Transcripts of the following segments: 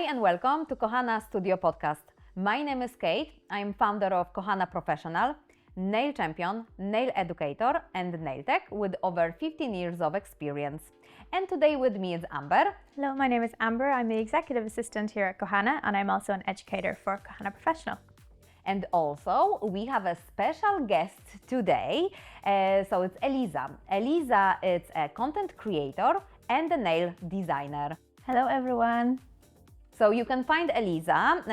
Hi and welcome to Kohana Studio Podcast. My name is Kate. I'm founder of Kohana Professional, nail champion, nail educator and nail tech with over 15 years of experience. And today with me is Amber. Hello, my name is Amber. I'm the executive assistant here at Kohana and I'm also an educator for Kohana Professional. And also we have a special guest today. So it's Eliza. Eliza is a content creator and a nail designer. Hello everyone. So you can find Eliza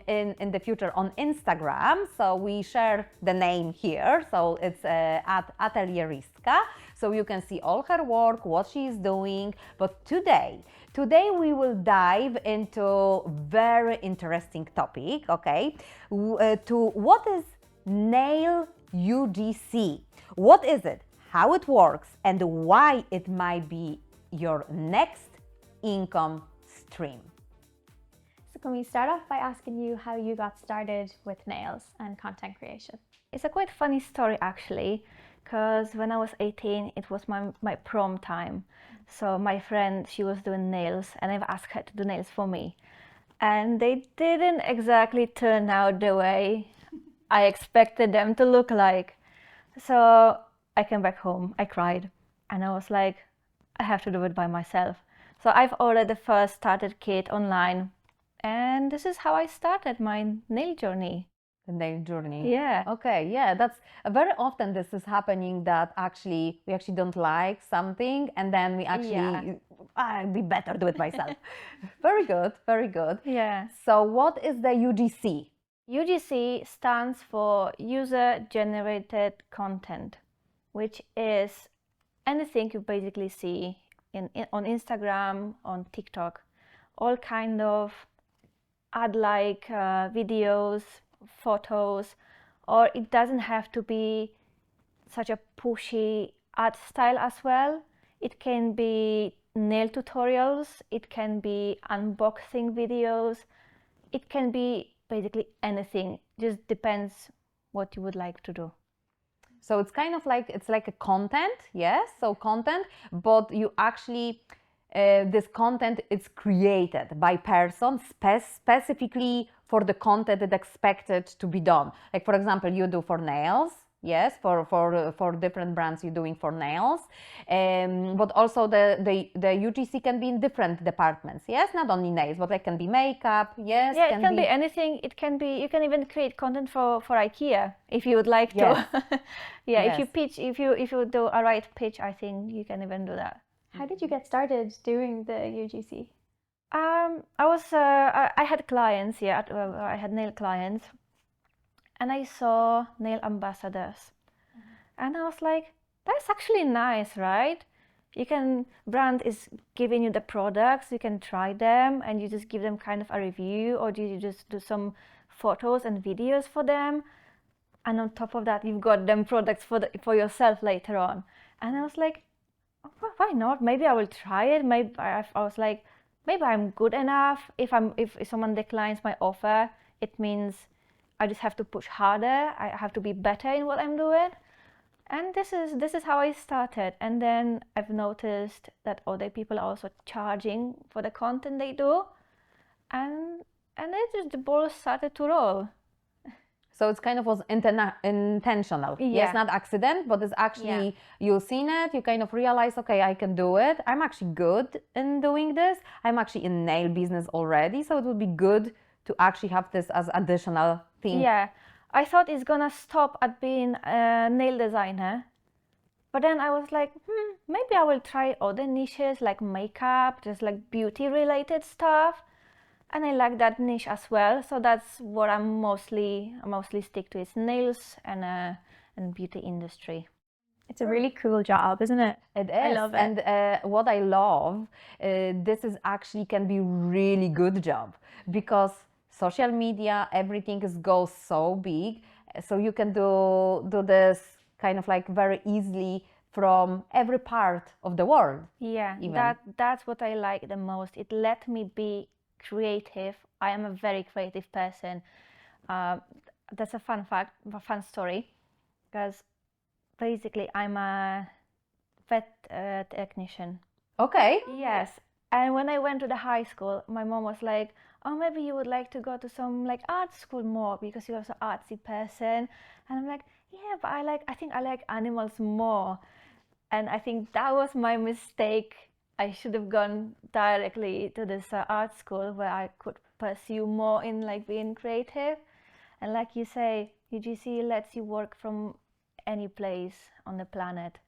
in the future on Instagram. So we share the name here. So it's at Atelieristka. So you can see all her work, what she is doing. But today we will dive into very interesting topic, okay? To what is nail UGC? What is it? How it works? And why it might be your next income stream? So can we start off by asking you how you got started with nails and content creation? It's a quite funny story actually, because when I was 18, it was my prom time. So my friend, she was doing nails and I've asked her to do nails for me. And they didn't exactly turn out the way I expected them to look like. So I came back home, I cried, and I was like, I have to do it by myself. So I've ordered the first starter kit online, and this is how I started my nail journey. The nail journey. Yeah. Okay, yeah, that's very often this is happening, that we actually don't like something and then we actually, I'd be better do it myself. Very good, very good. Yeah. So what is the UGC? UGC stands for User Generated Content, which is anything you basically see on Instagram, on TikTok, all kind of ad-like videos, photos, or it doesn't have to be such a pushy ad style as well. It can be nail tutorials, it can be unboxing videos, it can be basically anything. Just depends what you would like to do. So it's kind of like, it's like a content, yes, so content, but you actually, this content is created by person specifically for the content that expected to be done. Like for example, you do for nails, yes, for different brands you're doing for nails, but also the UGC can be in different departments, yes, not only nails, but it can be makeup, yes. Yeah, it can be anything. It can be, you can even create content for IKEA if you would like to. Yes. Yeah, Yes. if you pitch, if you do a right pitch, I think you can even do that. How did you get started doing the UGC? I had clients, yeah, I had nail clients, and I saw nail ambassadors, and I was like, that's actually nice, right? Brand is giving you the products, you can try them, and you just give them kind of a review, or you just do some photos and videos for them, and on top of that, you've got them products for yourself later on. And I was like, why not? Maybe I will try it. Maybe I was like, maybe I'm good enough. If someone declines my offer, it means I just have to push harder. I have to be better in what I'm doing. And this is how I started. And then I've noticed that other people are also charging for the content they do, and the ball started to roll. So it's kind of was intentional. Yeah. Yes, not accident, but it's actually, you've seen it, you kind of realize, okay, I can do it. I'm actually good in doing this. I'm actually in nail business already, so it would be good to actually have this as additional thing. Yeah, I thought it's gonna stop at being a nail designer. But then I was like, maybe I will try other niches like makeup, just like beauty related stuff. And I like that niche as well, so that's what I mostly stick to, is nails and beauty industry. It's a really cool job, isn't it? It is. I love it. And what I love, this is actually can be really good job, because social media, everything goes so big, so you can do this kind of like very easily from every part of the world. Yeah, even. that's what I like the most. It let me be creative. I am a very creative person. That's a fun fact, a fun story, because basically I'm a vet technician. Okay. Yes, And when I went to the high school, my mom was like, oh, maybe you would like to go to some like art school more because you're an artsy person. And I'm like, yeah, but I think I like animals more. And I think that was my mistake. I should have gone directly to this art school where I could pursue more in like being creative. And like you say, UGC lets you work from any place on the planet.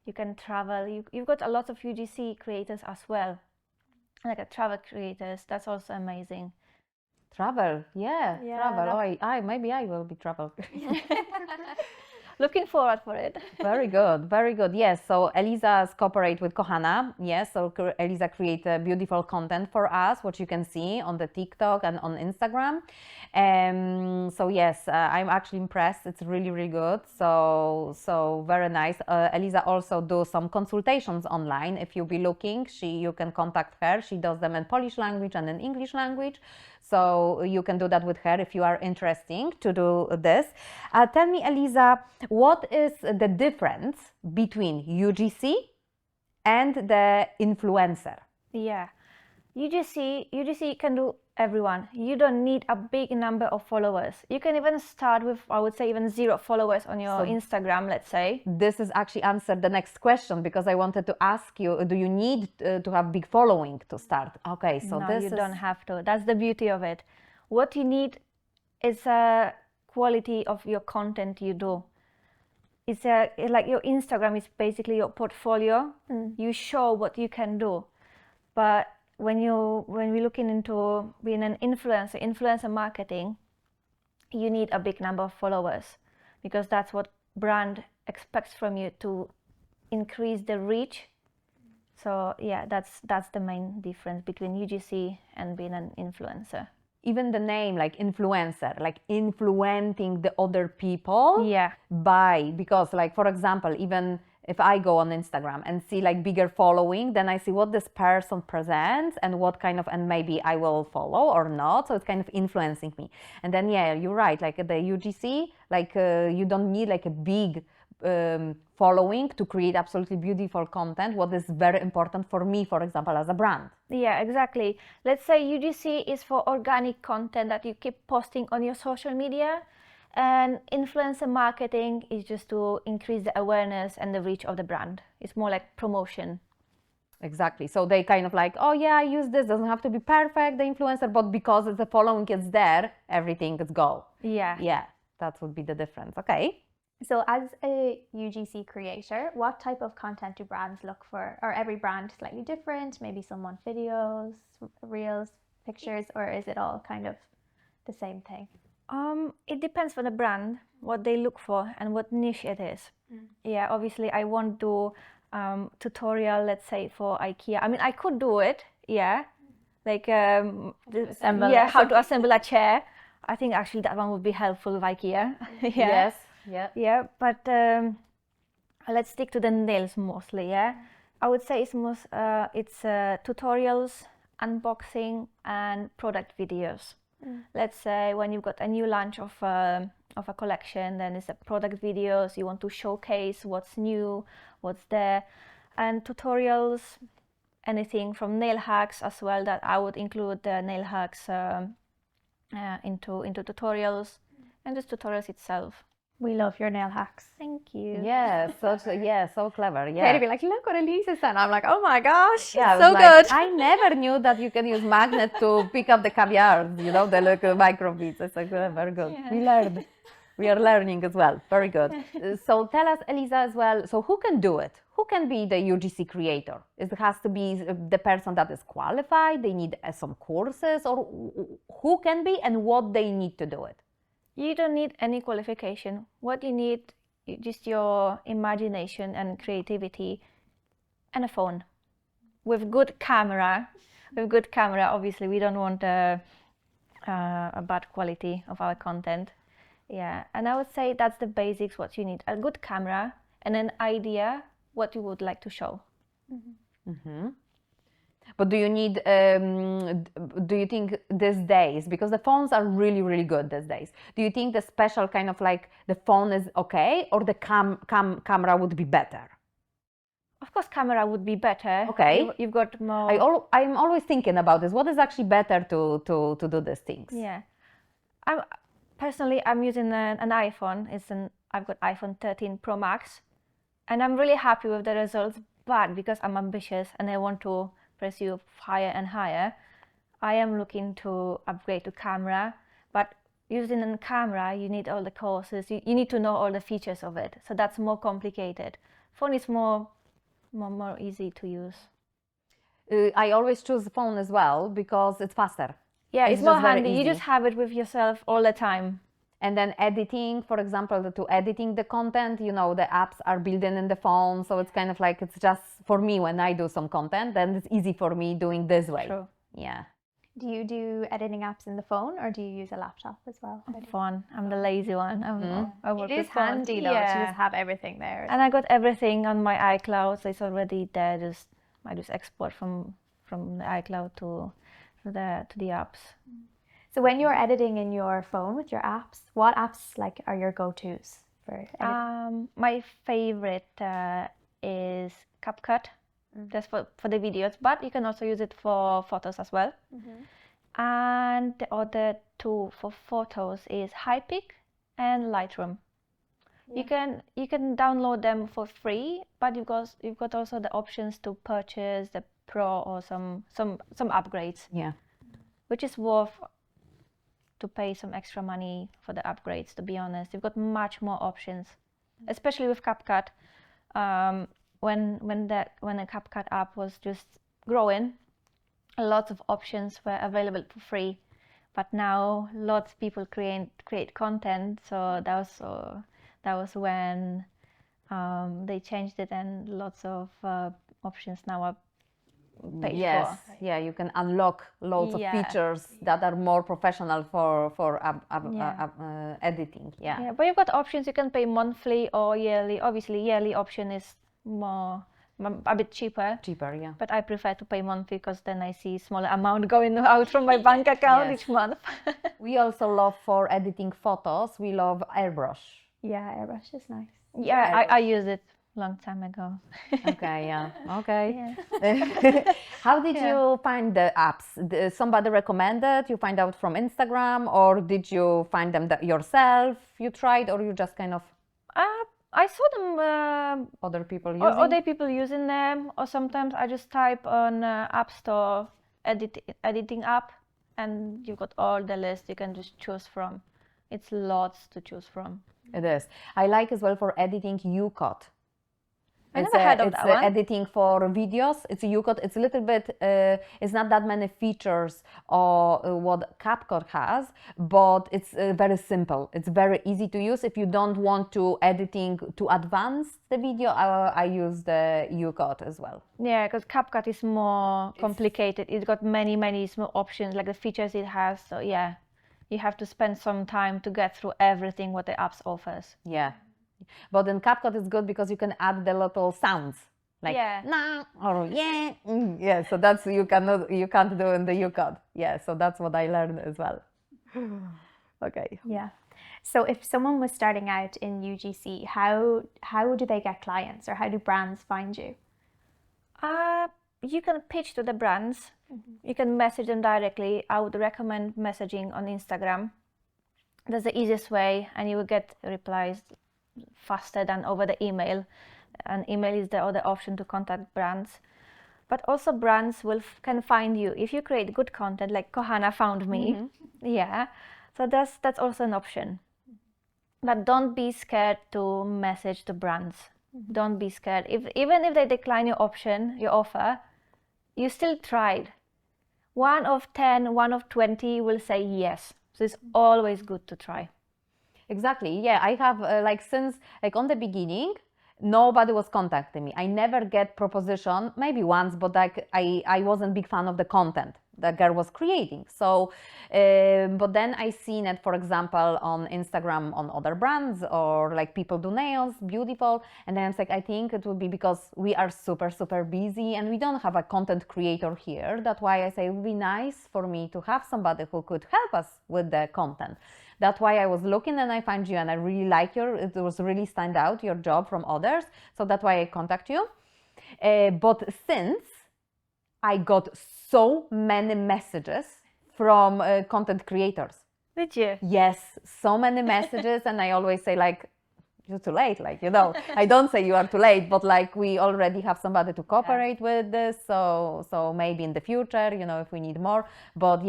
You can travel. You've got a lot of UGC creators as well, like a travel creators. That's also amazing. Travel, yeah, Yeah, travel. Oh, maybe I will be travel. Looking forward for it. Very good, very good. Yes, so Eliza's cooperate with Kohana. Yes, so Eliza create beautiful content for us, what you can see on the TikTok and on Instagram. So yes, I'm actually impressed. It's really, really good. So very nice. Eliza also do some consultations online. If you'll be looking, you can contact her. She does them in Polish language and in English language. So you can do that with her if you are interested to do this. Tell me, Eliza, what is the difference between UGC and the influencer? Yeah, UGC can do everyone. You don't need a big number of followers. You can even start with, I would say, even 0 followers on your Instagram, let's say. This is actually answered the next question because I wanted to ask you, do you need to have big following to start? Okay, so No, this you is... don't have to. That's the beauty of it. What you need is a quality of your content you do. It's like your Instagram is basically your portfolio. You show what you can do. But when we're looking into being an influencer marketing, you need a big number of followers because that's what brand expects from you to increase the reach. So yeah, that's the main difference between UGC and being an influencer. Even the name, like influencer, like influencing the other people. Yeah. Because like, for example, even if I go on Instagram and see like bigger following, then I see what this person presents and what kind of, and maybe I will follow or not. So it's kind of influencing me. And then, yeah, you're right. Like the UGC, like you don't need like a big following to create absolutely beautiful content. What is very important for me, for example, as a brand. Yeah, exactly. Let's say UGC is for organic content that you keep posting on your social media. And influencer marketing is just to increase the awareness and the reach of the brand. It's more like promotion. Exactly. So they kind of like, oh yeah, I use this. Doesn't have to be perfect, the influencer, but because the following is there, everything is go. Yeah. Yeah, that would be the difference. Okay. So as a UGC creator, what type of content do brands look for? Are every brand slightly different? Maybe some want videos, reels, pictures, or is it all kind of the same thing? It depends on the brand, what they look for and what niche it is. Yeah, obviously I won't do tutorial, let's say for IKEA. I mean, I could do it, yeah, like how to assemble a chair. I think actually that one would be helpful with IKEA. Yes. Yeah. Yeah, but let's stick to the nails mostly. Yeah, I would say it's tutorials, unboxing, and product videos. Let's say when you've got a new launch of a collection, then it's a product videos. You want to showcase what's new, what's there, and tutorials. Anything from nail hacks as well. That I would include the nail hacks into tutorials, and just tutorials itself. We love your nail hacks. Thank you. Yeah, so clever. Yeah. Katie be like, look what Elisa's done. I'm like, oh my gosh, Yeah, so like, good. I never knew that you can use magnet to pick up the caviar, you know, the little microbeads. It's like, very good. Yeah. We learned. We are learning as well. Very good. So tell us, Eliza, as well, so who can do it? Who can be the UGC creator? It has to be the person that is qualified, they need some courses, or who can be and what they need to do it? You don't need any qualification. What you need is just your imagination and creativity and a phone. With good camera, obviously we don't want a bad quality of our content. Yeah, and I would say that's the basics, what you need. A good camera and an idea what you would like to show. But do you need, do you think these days, because the phones are really, really good these days, do you think the special kind of like the phone is okay or the camera would be better? Of course, camera would be better. Okay. You've got more. I'm always thinking about this. What is actually better to do these things? Yeah. I'm using an iPhone. I've got iPhone 13 Pro Max, and I'm really happy with the results. But because I'm ambitious and I want to pursue higher and higher, I am looking to upgrade to camera. But using a camera, you need all the courses. You need to know all the features of it. So that's more complicated. Phone is more easy to use. I always choose the phone as well because it's faster. Yeah, it's more just very handy. You easy. just have it with yourself all the time. And then editing, for example, to editing the content, you know, the apps are built in the phone. So it's kind of like, it's just for me when I do some content, then it's easy for me doing this way. True. Yeah. Do you do editing apps in the phone or do you use a laptop as well? Phone. I'm the lazy one. I work It is with phone. handy though to just have everything there. And I got everything on my iCloud, so it's already there. I just export from the iCloud to the apps. So when you're editing in your phone with your apps, what apps like are your go-tos for editing? My favorite is CapCut, just for the videos, but you can also use it for photos as well. And the other two for photos is Hypic and Lightroom. You can download them for free, but you've got also the options to purchase the Pro or some upgrades. Yeah. Which is worth to pay some extra money for the upgrades, to be honest. You've got much more options, especially with CapCut. When the CapCut app was just growing, lots of options were available for free, but now lots of people create content. So that was when they changed it, and lots of options now are paid for. Yeah, you can unlock loads of features that are more professional for editing. Yeah, but you've got options. You can pay monthly or yearly. Obviously, yearly option is a bit cheaper. Yeah. But I prefer to pay monthly because then I see smaller amount going out from my bank account each month. We also love for editing photos. We love airbrush. Yeah, airbrush is nice. Yeah, I used it long time ago. Okay, yeah, okay. How did you find the apps? Somebody recommended? You find out from Instagram, or did you find them yourself? You tried, or you just kind of? I saw them. Other people using. Other people using them, or sometimes I just type on App Store editing app, and you've got all the list you can just choose from. It's lots to choose from. It is. I like as well for editing UCut. I never heard of that one. Editing for videos. It's a UCut. It's a little bit. It's not that many features or what CapCut has, but it's very simple. It's very easy to use. If you don't want to editing to advance the video, I use the UCut as well. Yeah, because CapCut is more complicated. It's got many small options, like the features it has. So yeah, you have to spend some time to get through everything what the apps offers. Yeah. But in CapCut it's good because you can add the little sounds like nah or yeah. Yeah, so that's you can't do in the UCut. Yeah, so that's what I learned as well. Okay. Yeah. So if someone was starting out in UGC, how do they get clients, or how do brands find you? You can pitch to the brands. You can message them directly. I would recommend messaging on Instagram. That's the easiest way, and you will get replies faster than over the email. And email is the other option to contact brands. But also brands can find you if you create good content, like Kohana found me. Yeah, so that's also an option. But don't be scared to message the brands. Don't be scared. Even if they decline your offer, you still tried. 1 of 10, 1 of 20 will say yes. So it's always good to try. Exactly. Yeah, I have since on the beginning, nobody was contacting me. I never get proposition, maybe once, but I wasn't big fan of the content the girl was creating. So, but then I seen it, for example, on Instagram on other brands, or like people do nails, beautiful. And then I was like, I think it would be because we are super busy and we don't have a content creator here. That's why I say it would be nice for me to have somebody who could help us with the content. That's why I was looking and I found you, and I really like it was really stand out, your job from others. So that's why I contact you. But since I got so many messages from content creators. Did you? Yes, so many messages, and I always say like, you're too late, like, you know, I don't say you are too late, but like we already have somebody to cooperate with this, so maybe in the future, you know, if we need more. But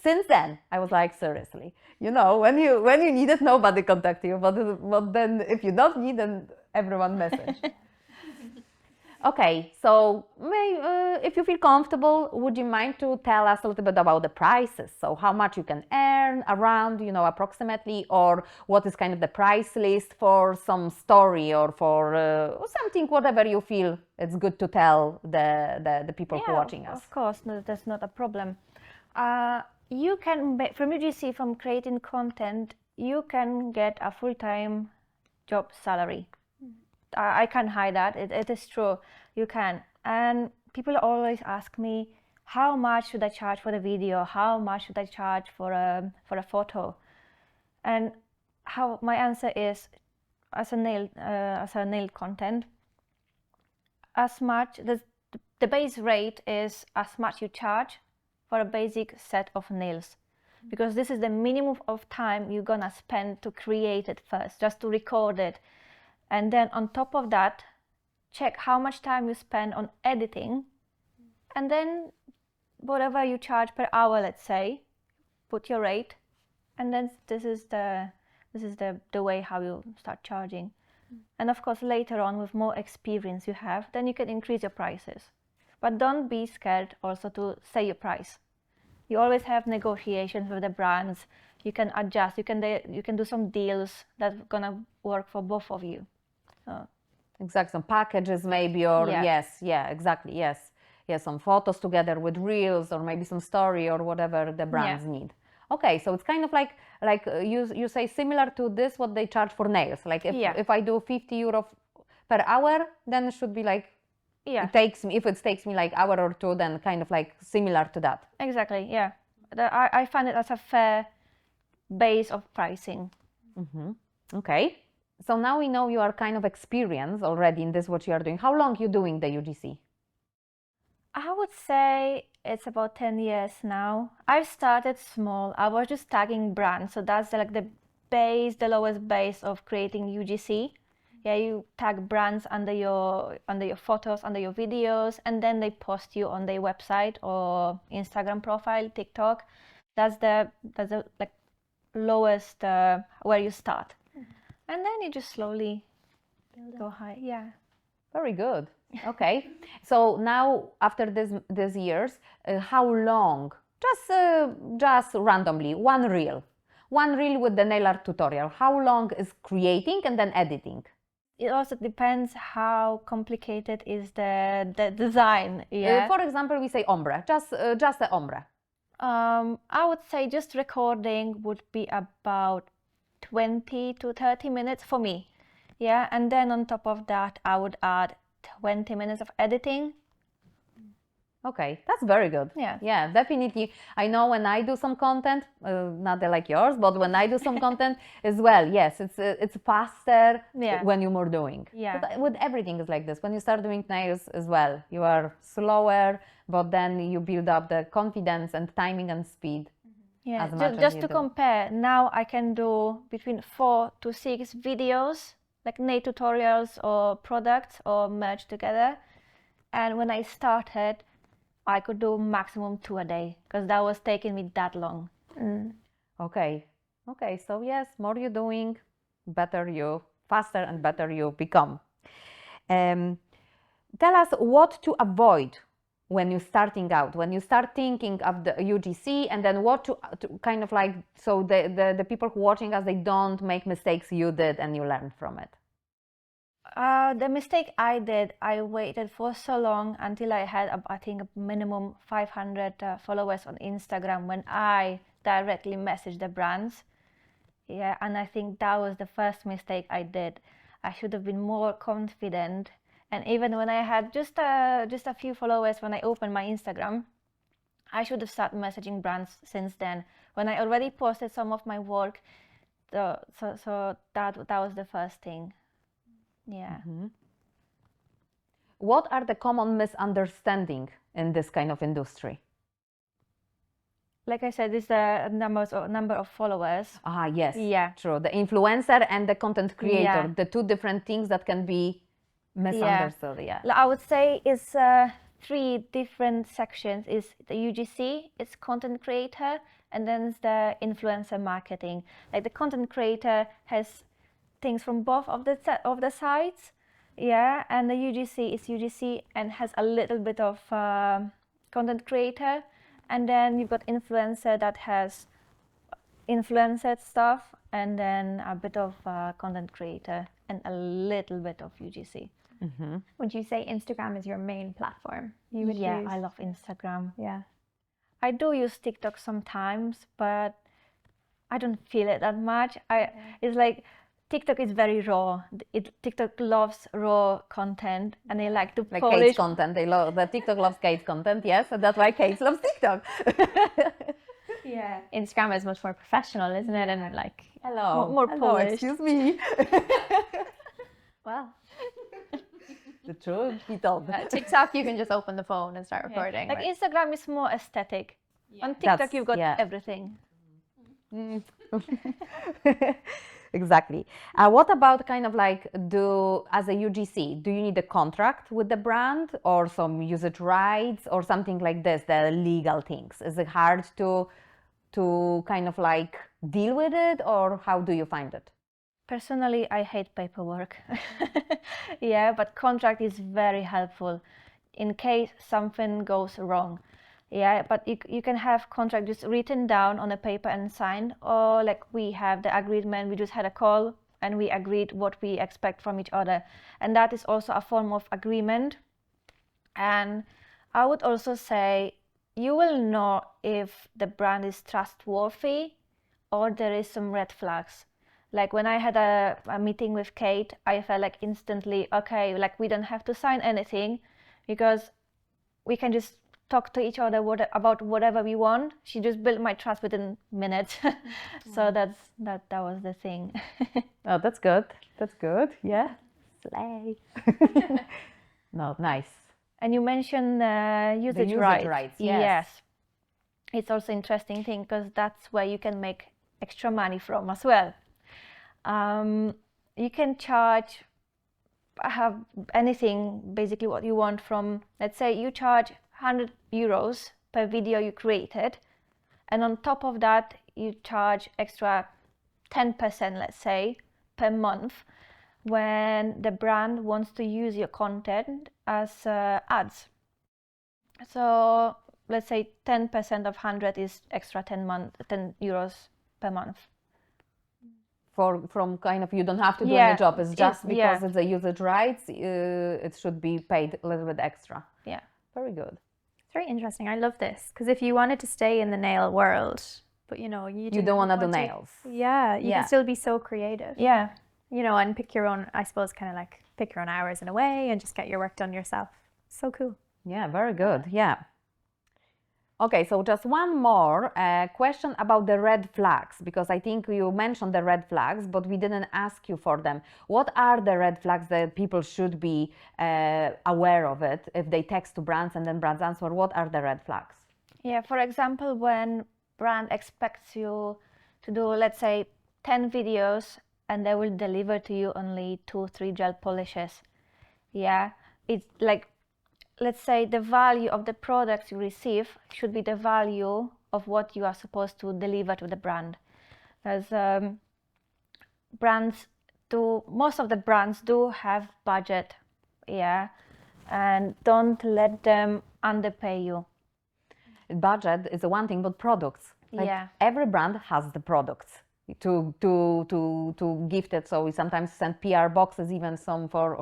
since then I was like, seriously, you know, when you need it, nobody contact you, but then if you don't need, then everyone message. Okay, so if you feel comfortable, would you mind to tell us a little bit about the prices? So how much you can earn around, you know, approximately, or what is kind of the price list for some story or for something, whatever you feel it's good to tell the people who are watching us. Of course, no, that's not a problem. You can, from UGC, from creating content, you can get a full-time job salary. I can't hide that. It is true. You can. And people always ask me, how much should I charge for the video? How much should I charge for a photo? And how my answer is, as a nail content, as much the base rate is as much you charge for a basic set of nails, because this is the minimum of time you're gonna spend to create it first, just to record it. And then on top of that, check how much time you spend on editing, and then whatever you charge per hour, let's say, put your rate, and then this is the way how you start charging. And of course, later on, with more experience you have, then you can increase your prices. But don't be scared also to say your price. You always have negotiations with the brands. You can adjust. You can do some deals that's gonna work for both of you. Exactly, some packages maybe, or exactly, yes, some photos together with reels, or maybe some story or whatever the brands need. Okay, so it's kind of like you say similar to this what they charge for nails. Like if I do 50 euro per hour, then it should be like if it takes me like hour or two, then kind of like similar to that. Exactly, yeah. I find it as a fair base of pricing. Mm-hmm. Okay. So now we know you are kind of experienced already in this, what you are doing. How long you doing the UGC? I would say it's about 10 years now. I've started small. I was just tagging brands. So that's like the lowest base of creating UGC. Yeah, you tag brands under your photos, under your videos, and then they post you on their website or Instagram profile, TikTok. That's the like lowest where you start. And then you just slowly go high. Yeah. Very good. Okay. So now after these years, how long? Just randomly, one reel with the nail art tutorial. How long is creating and then editing? It also depends how complicated is the design. Yeah. For example, we say ombre, just the ombre. I would say just recording would be about 20 to 30 minutes for me. Yeah, and then on top of that, I would add 20 minutes of editing. Okay, that's very good. Yeah, definitely. I know when I do some content, not like yours, but when I do some content as well, yes, it's faster when you're more doing. Yeah. But with everything is like this. When you start doing nails as well, you are slower, but then you build up the confidence and timing and speed. Yeah, just to compare, now I can do between 4 to 6 videos, like nail tutorials or products or merge together. And when I started, I could do maximum 2 a day because that was taking me that long. Okay, so yes, more you're doing, faster and better you become. Tell us what to avoid when you're starting out, when you start thinking of the UGC, and then what to kind of like, so the people who are watching us, they don't make mistakes you did and you learn from it. The mistake I did, I waited for so long until I had, I think, a minimum 500 followers on Instagram when I directly messaged the brands. Yeah, and I think that was the first mistake I did. I should have been more confident. And even when I had just a few followers when I opened my Instagram, I should have started messaging brands since then. When I already posted some of my work, so that was the first thing. Yeah. What are the common misunderstandings in this kind of industry? Like I said, it's the number of followers. Ah, yes, Yeah. true. The influencer and the content creator, Yeah. the two different things that can be misunderstood. Yeah. I would say it's 3 different sections. Is the UGC, it's content creator, and then it's the influencer marketing. Like the content creator has things from both of the sides, yeah, and the UGC is UGC and has a little bit of content creator, and then you've got influencer that has influencer stuff, and then a bit of content creator and a little bit of UGC. Would you say Instagram is your main platform? You would Yeah, use? I love Instagram. Yeah. I do use TikTok sometimes, but I don't feel it that much. It's like TikTok is very raw. TikTok loves raw content, and they like to Like polish. Kate's content. They love the TikTok loves Kate's content. Yes, and that's why Kate loves TikTok. Yeah. Instagram is much more professional, isn't it? And like, Hello. More Hello, polished. excuse me. well, The truth be told. TikTok, you can just open the phone and start Yeah. recording. Like right? Instagram is more aesthetic. On TikTok, That's- you've got yeah. everything. Exactly. What about kind of like as a UGC, do you need a contract with the brand or some usage rights or something like this, the legal things? Is it hard to kind of like deal with it, or how do you find it? Personally, I hate paperwork. Yeah, but contract is very helpful in case something goes wrong. Yeah, but you can have contract just written down on a paper and signed, or like we have the agreement, we just had a call and we agreed what we expect from each other. And that is also a form of agreement. And I would also say you will know if the brand is trustworthy or there is some red flags. Like when I had a meeting with Kate, I felt like instantly, okay, like we don't have to sign anything because we can just talk to each other about whatever we want. She just built my trust within minutes. So that was the thing. Oh, that's good. That's good. Yeah. Slay. No, nice. And you mentioned usage usage rights. rights, yes. It's also interesting thing because that's where you can make extra money from as well. You can charge have anything, basically what you want from, let's say you charge 100 euros per video you created, and on top of that you charge extra 10%, let's say, per month when the brand wants to use your content as ads. So let's say 10% of 100 is extra 10 euros per month. From kind of, you don't have to do Yeah, any job. It's just because yeah. it's a usage rights, it should be paid a little bit extra. Yeah. Very good. It's very interesting. I love this because if you wanted to stay in the nail world, but you don't want to do nails. Yeah, you Yeah. can still be so creative. Yeah. And pick your own, I suppose, kind of like pick your own hours in a way and just get your work done yourself. So cool. Yeah, very good. Yeah. Okay, so just one more question about the red flags, because I think you mentioned the red flags, but we didn't ask you for them. What are the red flags that people should be aware of it if they text to brands and then brands answer? What are the red flags? Yeah, for example, when brand expects you to do, let's say, 10 videos and they will deliver to you only 2-3 gel polishes. Yeah, it's like, let's say the value of the products you receive should be the value of what you are supposed to deliver to the brand. Because most of the brands do have budget, yeah, and don't let them underpay you. Budget is one thing, but products. Like Yeah. every brand has the products to gift it. So we sometimes send PR boxes, even some for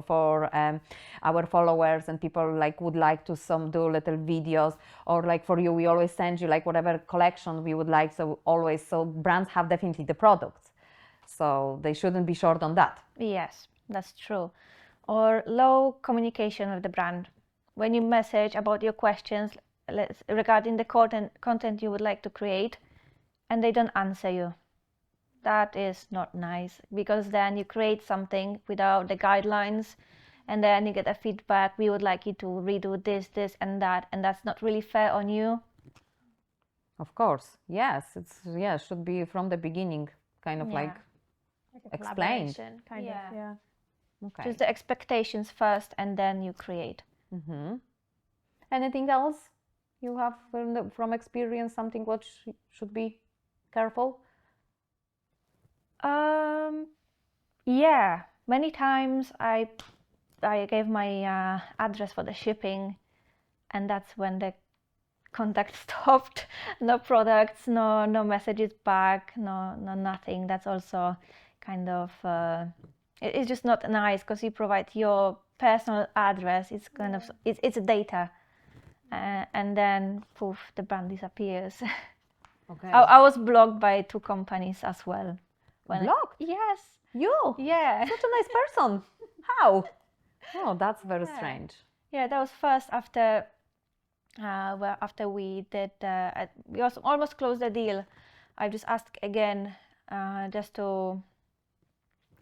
our followers, and people like would like to do little videos, or like for you, we always send you like whatever collection we would like. So brands have definitely the products, so they shouldn't be short on that. Yes, that's true. Or low communication with the brand. When you message about your questions regarding the content you would like to create, and they don't answer you. That is not nice, because then you create something without the guidelines and then you get a feedback, we would like you to redo this and that's not really fair on you. Of course, yes, should be from the beginning, kind of Yeah. like Like a explained. collaboration, kind Yeah. of. Yeah. Okay. Just the expectations first, and then you create. Anything else you have from experience? Something what should be careful? Yeah, many times I gave my address for the shipping, and that's when the contact stopped. No products, no messages back, no nothing. That's also kind of it's just not nice, because you provide your personal address. It's kind of it's data, and then poof, the brand disappears. Okay. I was blocked by 2 companies as well. Blocked? Yes. You? Yeah. Such a nice person. How? Oh, that's very strange. Yeah, that was first after after we did we almost closed the deal. I just asked again just to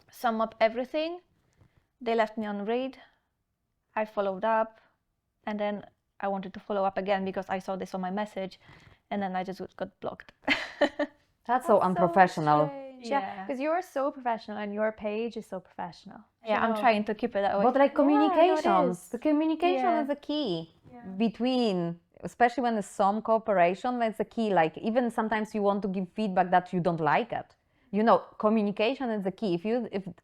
sum up everything. They left me on read. I followed up, and then I wanted to follow up again because I saw this on my message, and then I just got blocked. That's so unprofessional. Yeah, because you're so professional and your page is so professional. Yeah, I'm trying to keep it that way. But like communication, is. the communication Yeah. is the key between, especially when there's some cooperation, that's the key. Like even sometimes you want to give feedback that you don't like it. You know, communication is the key.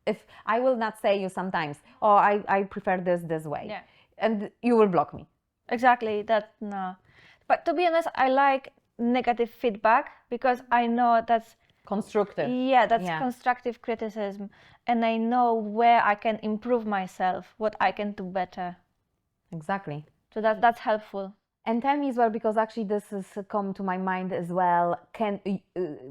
If I will not say you sometimes, oh, I prefer this way, Yeah. and you will block me. Exactly, that no. But to be honest, I like negative feedback because I know that's Constructive. that's constructive criticism, and I know where I can improve myself, what I can do better. Exactly. So that's helpful. And tell me as well, because actually this has come to my mind as well. Can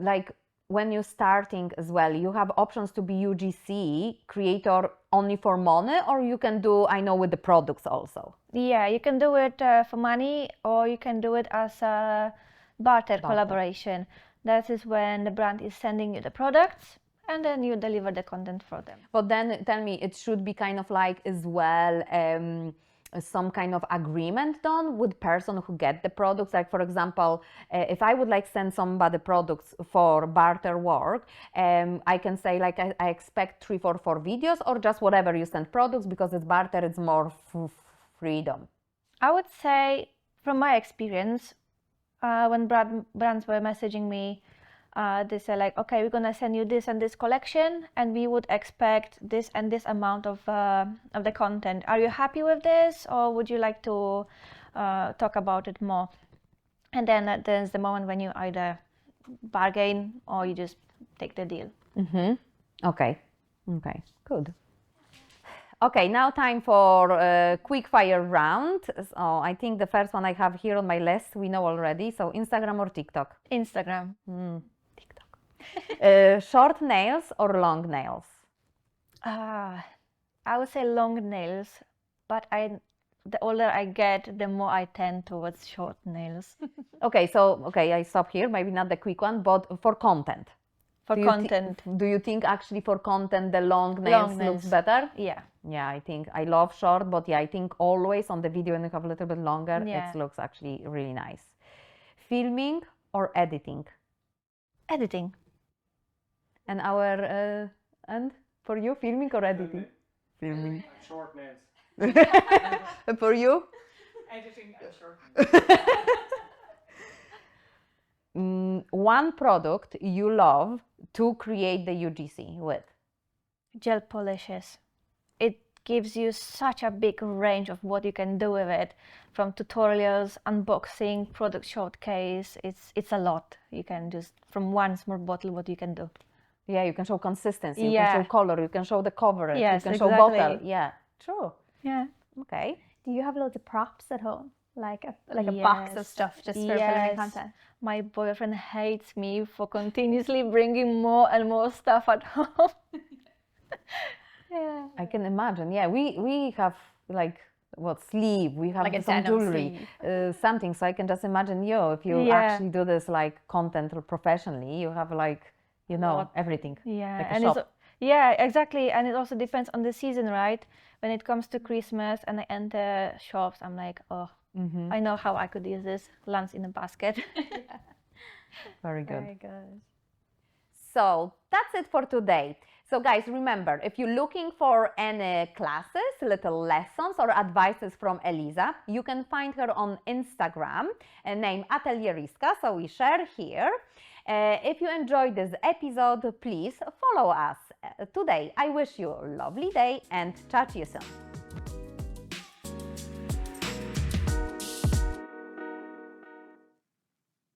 like when you're starting as well, you have options to be UGC creator only for money, or you can do, I know, with the products also. Yeah, you can do it for money, or you can do it as a barter collaboration. That is when the brand is sending you the products, and then you deliver the content for them. But then tell me, it should be kind of like as well some kind of agreement done with person who get the products. Like for example, if I would like send somebody products for barter work, I can say like I expect 3 for 4 videos, or just whatever you send products, because it's barter, it's more freedom. I would say from my experience, when brands were messaging me, they say like, okay, we're gonna send you this and this collection, and we would expect this and this amount of the content. Are you happy with this, or would you like to talk about it more? And then there's the moment when you either bargain or you just take the deal. Okay, good. Okay, now time for a quick fire round. So I think the first one I have here on my list we know already. So Instagram or TikTok? Instagram. TikTok. Short nails or long nails? I would say long nails, but the older I get, the more I tend towards short nails. Okay, I stop here. Maybe not the quick one, but for content. For content. Do you think actually for content the long nails looks better? Yeah. Yeah, I think I love short, but yeah, I think always on the video when you have a little bit longer, Yeah. it looks actually really nice. Filming or editing? Editing. And and for you, filming or editing? Filming. Short nails. For you? Editing and short nails. One product you love to create the UGC with? Gel polishes. It gives you such a big range of what you can do with it, from tutorials, unboxing, product showcase. It's a lot. You can just, from one small bottle, what you can do. Yeah, you can show consistency, you Yeah. can show color, you can show the coverage, Yes, you can show exactly. bottle. Yeah, true. Yeah. Okay. Do you have loads of props at home? Like a box of Yes. stuff just for filming Yes. content? My boyfriend hates me for continuously bringing more and more stuff at home. Yeah. I can imagine. Yeah, we have like sleeve. We have Like a some denim jewelry, something. So I can just imagine you if you Yeah. actually do this like content professionally. You have like Lot. everything. Yeah, Like a and shop. Yeah, exactly. And it also depends on the season, right? When it comes to Christmas and I enter shops, I'm like, oh, I know how I could use this lunch in a basket. Very good. Very good. So that's it for today. So guys, remember, if you're looking for any classes, little lessons or advices from Eliza, you can find her on Instagram, name Atelierista, so we share here. If you enjoyed this episode, please follow us. Today, I wish you a lovely day and chat to you soon.